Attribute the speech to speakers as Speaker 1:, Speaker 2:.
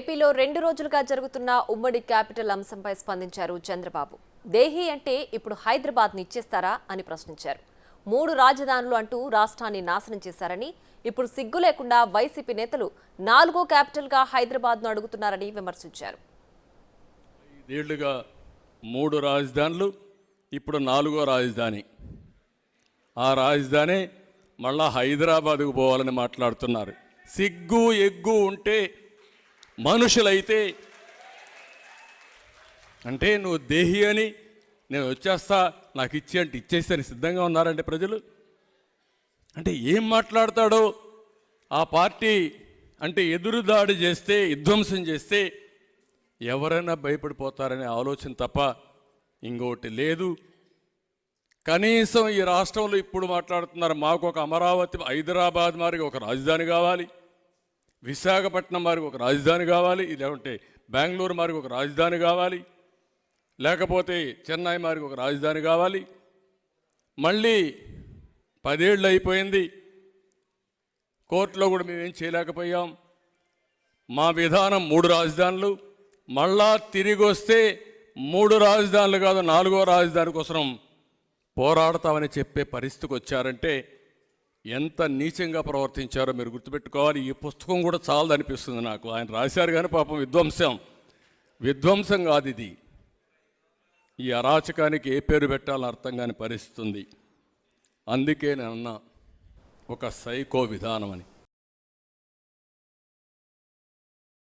Speaker 1: ఏపీలో 2 రోజులుగా జరుగుతున్న ఉమ్మడి క్యాపిటల్ అంశంపై స్పందించారు చంద్రబాబు. దేహి అంటే ఇప్పుడు హైదరాబాద్ని ఇచ్చేస్తారా అని ప్రశ్నించారు. 3 రాజధానులు అంటూ రాష్ట్రాన్ని నాశనం చేశారని, ఇప్పుడు సిగ్గు లేకుండా వైసీపీ నేతలు 4వ క్యాపిటల్గా హైదరాబాద్ను అడుగుతున్నారని విమర్శించారు.
Speaker 2: 5 ఏళ్లుగా 3 రాజధానులు, ఇప్పుడు 4వ రాజధాని. ఆ రాజధాని మళ్ళా హైదరాబాద్కు పోవాలని మాట్లాడుతున్నారు. సిగ్గు ఎగ్గు ఉంటే మనుషులైతే అంటే నువ్వు దేహి అని నేను వచ్చేస్తా నాకు ఇచ్చి అంటే ఇచ్చేస్తాను సిద్ధంగా ఉన్నారంటే ప్రజలు. అంటే ఏం మాట్లాడతాడో ఆ పార్టీ అంటే ఎదురుదాడి చేస్తే విధ్వంసం చేస్తే ఎవరైనా భయపడిపోతారనే ఆలోచన తప్ప ఇంకోటి లేదు. కనీసం ఈ రాష్ట్రంలో ఇప్పుడు మాట్లాడుతున్నారు మాకు ఒక అమరావతి హైదరాబాద్ మారికి ఒక రాజధాని కావాలి, విశాఖపట్నం మారికి ఒక రాజధాని కావాలి, లేకుంటే బెంగళూరు మారికి ఒక రాజధాని కావాలి, లేకపోతే చెన్నై మారికి ఒక రాజధాని కావాలి. మళ్ళీ 10 ఏళ్ళు అయిపోయింది, కోర్టులో కూడా మేమేం చేయలేకపోయాం. మా విధానం 3 రాజధానులు, మళ్ళా తిరిగి వస్తే 3 రాజధానులు కాదు 4వ రాజధాని కోసం పోరాడతామని చెప్పే పరిస్థితికి వచ్చారంటే ఎంత నీచంగా ప్రవర్తించారో మీరు గుర్తుపెట్టుకోవాలి. ఈ పుస్తకం కూడా చాలదనిపిస్తుంది నాకు. ఆయన రాశారు కానీ పాపం విధ్వంసం కాదు ఇది. ఈ అరాచకానికి ఏ పేరు పెట్టాలని అర్థం కాని పరిస్థితి ఉంది. అందుకే నేను అన్నా ఒక సైకో విధానం అని.